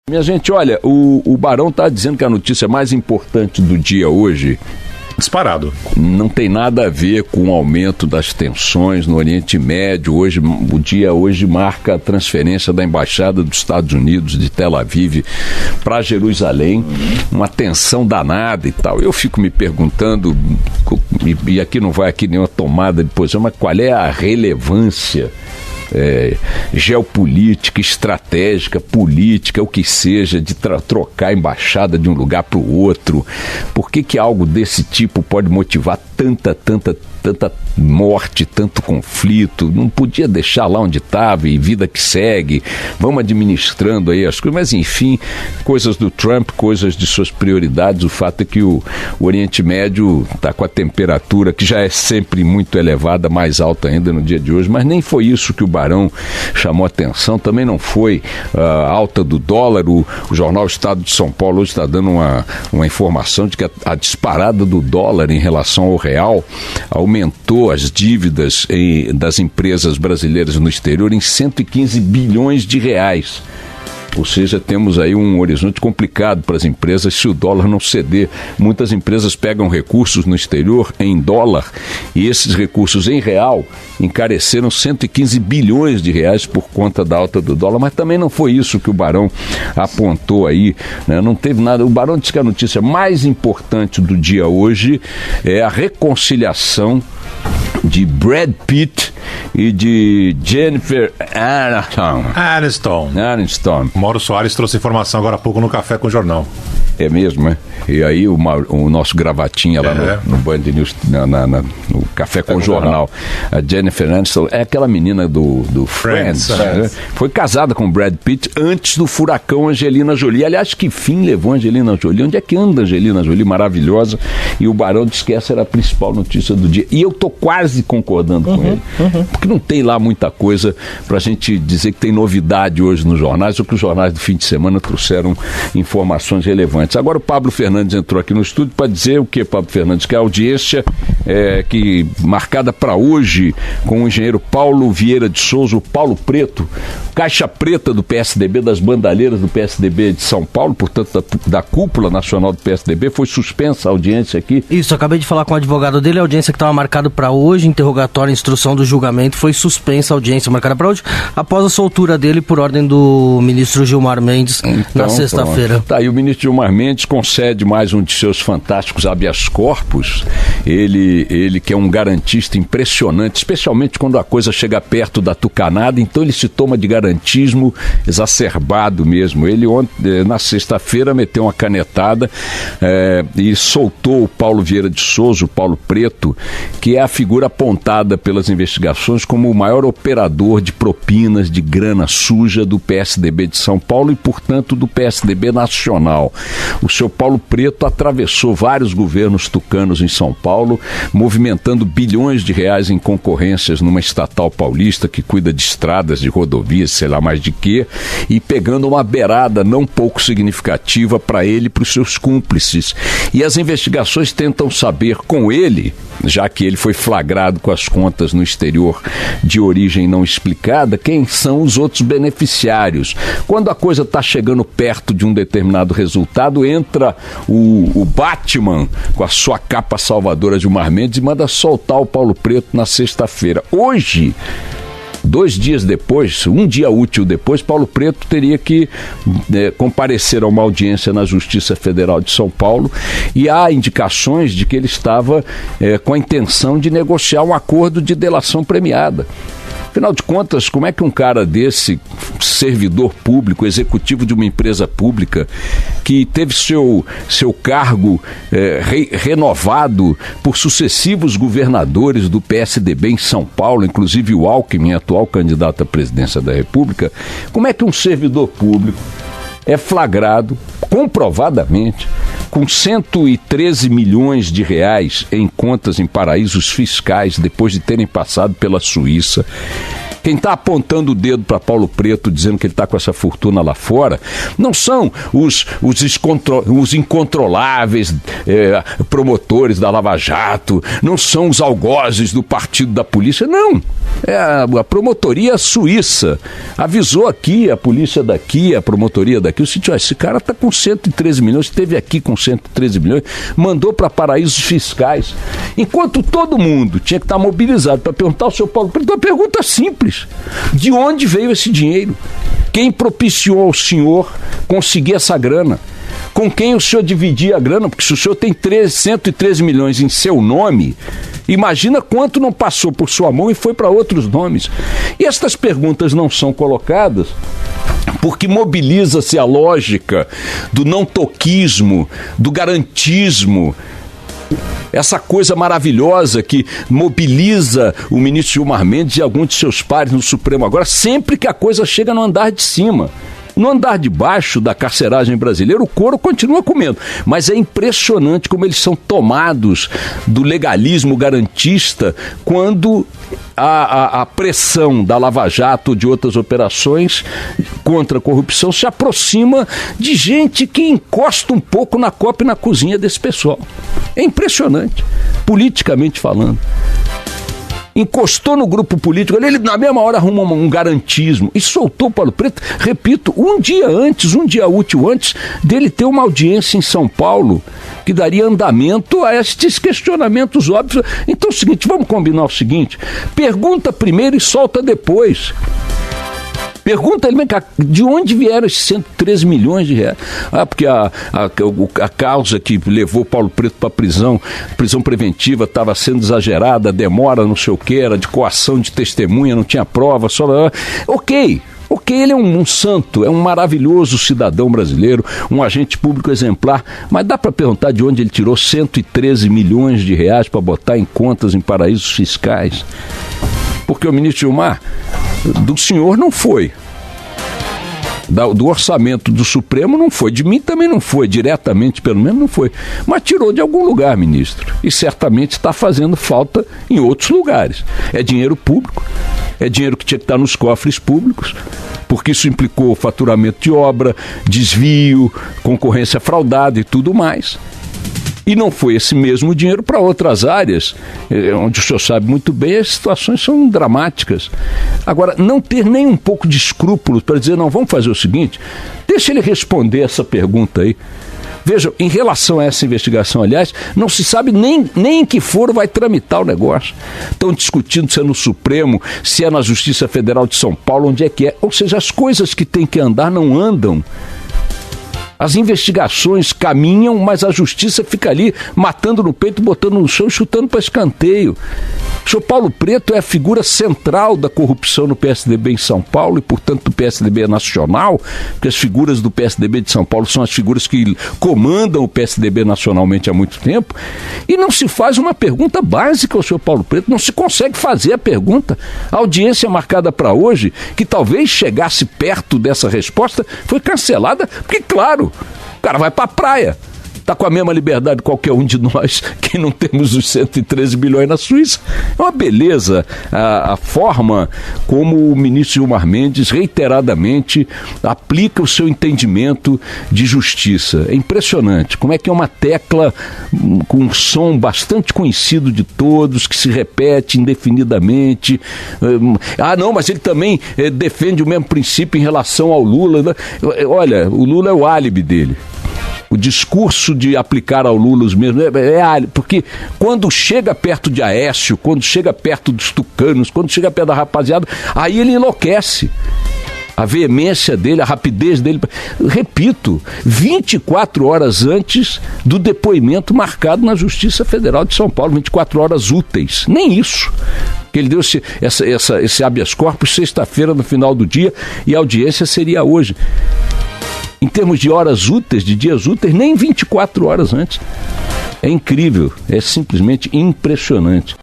Minha gente, olha, o Barão está dizendo que a notícia mais importante do dia hoje... Disparado. Não tem nada a ver com o aumento das tensões no Oriente Médio. Hoje, o dia hoje marca a transferência da Embaixada dos Estados Unidos de Tel Aviv para Jerusalém. Uma tensão danada e tal. Eu fico me perguntando, e aqui não vai aqui nenhuma tomada de posição, mas qual é a relevância geopolítica, estratégica, política, o que seja, de trocar a embaixada de um lugar para o outro? Por que algo desse tipo pode motivar tanta morte, tanto conflito? Não podia deixar lá onde estava e vida que segue, vamos administrando aí as coisas, mas enfim, coisas do Trump, coisas de suas prioridades. O fato é que o Oriente Médio está com a temperatura que já é sempre muito elevada, mais alta ainda no dia de hoje, mas nem foi isso que o Barão chamou atenção, também não foi a alta do dólar. O jornal Estado de São Paulo hoje está dando uma informação de que a disparada do dólar em relação ao real aumentou as dívidas das empresas brasileiras no exterior em 115 bilhões de reais. Ou seja, temos aí um horizonte complicado para as empresas se o dólar não ceder. Muitas empresas pegam recursos no exterior em dólar e esses recursos em real encareceram 115 bilhões de reais por conta da alta do dólar, mas também não foi isso que o Barão apontou aí, né? Não teve nada. O Barão disse que a notícia mais importante do dia hoje é a reconciliação de Brad Pitt e de Jennifer Aniston. Mauro Soares trouxe informação agora há pouco no Café com o Jornal. É mesmo, né? E aí o nosso gravatinha lá no Band News, no Café com o Jornal. A Jennifer Aniston é aquela menina do Friends, né? Foi casada com Brad Pitt antes do furacão Angelina Jolie. Aliás, que fim levou Angelina Jolie? Onde é que anda Angelina Jolie? Maravilhosa. E o Barão disse que essa era a principal notícia do dia. E eu tô quase concordando com ele. Porque não tem lá muita coisa pra gente dizer que tem novidade hoje nos jornais, ou que os jornais do fim de semana trouxeram informações relevantes. Agora o Pablo Fernandes entrou aqui no estúdio para dizer o que, Pablo Fernandes? Que a audiência que marcada para hoje com o engenheiro Paulo Vieira de Souza, o Paulo Preto, caixa preta do PSDB, das bandalheiras do PSDB de São Paulo, portanto da cúpula nacional do PSDB, foi suspensa a audiência aqui. Isso, acabei de falar com o advogado dele, a audiência que estava marcada para hoje, interrogatório, instrução do julgamento, foi suspensa a audiência marcada para hoje, após a soltura dele por ordem do ministro Gilmar Mendes na sexta-feira. Tá, e o ministro Gilmar Mendes concede mais um de seus fantásticos habeas corpus. Ele que é um garantista impressionante, especialmente quando a coisa chega perto da tucanada, então ele se toma de garantismo exacerbado mesmo. Ele ontem, na sexta-feira, meteu uma canetada e soltou o Paulo Vieira de Souza, o Paulo Preto, que é a figura apontada pelas investigações como o maior operador de propinas, de grana suja do PSDB de São Paulo e, portanto, do PSDB nacional. O seu Paulo Preto atravessou vários governos tucanos em São Paulo, movimentando bilhões de reais em concorrências numa estatal paulista que cuida de estradas, de rodovias, sei lá mais de quê, e pegando uma beirada não pouco significativa para ele e para os seus cúmplices. E as investigações tentam saber com ele, já que ele foi flagrado com as contas no exterior de origem não explicada, quem são os outros beneficiários. Quando a coisa está chegando perto de um determinado resultado, entra o Batman com a sua capa salvadora Gilmar Mendes e manda soltar o Paulo Preto na sexta-feira. Hoje, 2 dias depois, um dia útil depois, Paulo Preto teria que comparecer a uma audiência na Justiça Federal de São Paulo, e há indicações de que ele estava com a intenção de negociar um acordo de delação premiada. Afinal de contas, como é que um cara desse, servidor público, executivo de uma empresa pública, que teve seu cargo renovado por sucessivos governadores do PSDB em São Paulo, inclusive o Alckmin, atual candidato à presidência da República, como é que um servidor público é flagrado, comprovadamente, com 113 milhões de reais em contas em paraísos fiscais, depois de terem passado pela Suíça, Quem está apontando o dedo para Paulo Preto, dizendo que ele está com essa fortuna lá fora, não são os incontroláveis promotores da Lava Jato, não são os algozes do partido da polícia, não. É a promotoria suíça. Avisou aqui, a polícia daqui, a promotoria daqui, o seguinte: esse cara está com 113 milhões, esteve aqui com 113 milhões, mandou para paraísos fiscais. Enquanto todo mundo tinha que estar mobilizado para perguntar ao seu Paulo Preto uma pergunta simples: de onde veio esse dinheiro? Quem propiciou ao senhor conseguir essa grana? Com quem o senhor dividia a grana? Porque se o senhor tem 113 milhões em seu nome, imagina quanto não passou por sua mão e foi para outros nomes. E estas perguntas não são colocadas porque mobiliza-se a lógica do não-toquismo, do garantismo, essa coisa maravilhosa que mobiliza o ministro Gilmar Mendes e alguns de seus pares no Supremo agora, sempre que a coisa chega no andar de cima. No andar de baixo da carceragem brasileira, o couro continua comendo. Mas é impressionante como eles são tomados do legalismo garantista quando a pressão da Lava Jato ou de outras operações contra a corrupção se aproxima de gente que encosta um pouco na copa e na cozinha desse pessoal. É impressionante, politicamente falando. Encostou no grupo político, ele na mesma hora arruma um garantismo e soltou Paulo Preto, repito, um dia útil antes dele ter uma audiência em São Paulo que daria andamento a estes questionamentos óbvios. Então é o seguinte, vamos combinar o seguinte: pergunta primeiro e solta depois. Pergunta ele, de onde vieram esses 113 milhões de reais? Porque a causa que levou Paulo Preto para a prisão preventiva estava sendo exagerada, demora, não sei o que, era de coação de testemunha, não tinha prova, só... Ok, ele é um santo, é um maravilhoso cidadão brasileiro, um agente público exemplar, mas dá para perguntar de onde ele tirou 113 milhões de reais para botar em contas em paraísos fiscais? Porque o ministro Gilmar, do senhor não foi. Do orçamento do Supremo não foi, de mim também não foi, diretamente pelo menos não foi, mas tirou de algum lugar, ministro, e certamente está fazendo falta em outros lugares. É dinheiro público, é dinheiro que tinha que estar nos cofres públicos, porque isso implicou faturamento de obra, desvio, concorrência fraudada e tudo mais. E não foi esse mesmo dinheiro para outras áreas, onde o senhor sabe muito bem, as situações são dramáticas. Agora, não ter nem um pouco de escrúpulos para dizer, não, vamos fazer o seguinte, deixa ele responder essa pergunta aí. Vejam, em relação a essa investigação, aliás, não se sabe nem em que foro vai tramitar o negócio. Estão discutindo se é no Supremo, se é na Justiça Federal de São Paulo, onde é que é. Ou seja, as coisas que têm que andar não andam. As investigações caminham, mas a justiça fica ali matando no peito, botando no chão e chutando para escanteio. O senhor Paulo Preto é a figura central da corrupção no PSDB em São Paulo e, portanto, do PSDB nacional, porque as figuras do PSDB de São Paulo são as figuras que comandam o PSDB nacionalmente há muito tempo, e não se faz uma pergunta básica ao senhor Paulo Preto, não se consegue fazer a pergunta. A audiência marcada para hoje, que talvez chegasse perto dessa resposta, foi cancelada, porque, claro, o cara vai para a praia. Está com a mesma liberdade de qualquer um de nós que não temos os 113 bilhões na Suíça. É uma beleza a forma como o ministro Gilmar Mendes reiteradamente aplica o seu entendimento de justiça. É impressionante como é que é uma tecla com um som bastante conhecido de todos, que se repete indefinidamente. Não, mas ele também defende o mesmo princípio em relação ao Lula. Olha, o Lula é o álibi dele. O discurso de aplicar ao Lula os mesmos porque quando chega perto de Aécio, quando chega perto dos tucanos, quando chega perto da rapaziada, aí ele enlouquece. A veemência dele, a rapidez dele, repito, 24 horas antes do depoimento marcado na Justiça Federal de São Paulo, 24 horas úteis, nem isso. Que ele deu esse habeas corpus sexta-feira no final do dia e a audiência seria hoje. Em termos de horas úteis, de dias úteis, nem 24 horas antes. É incrível, é simplesmente impressionante.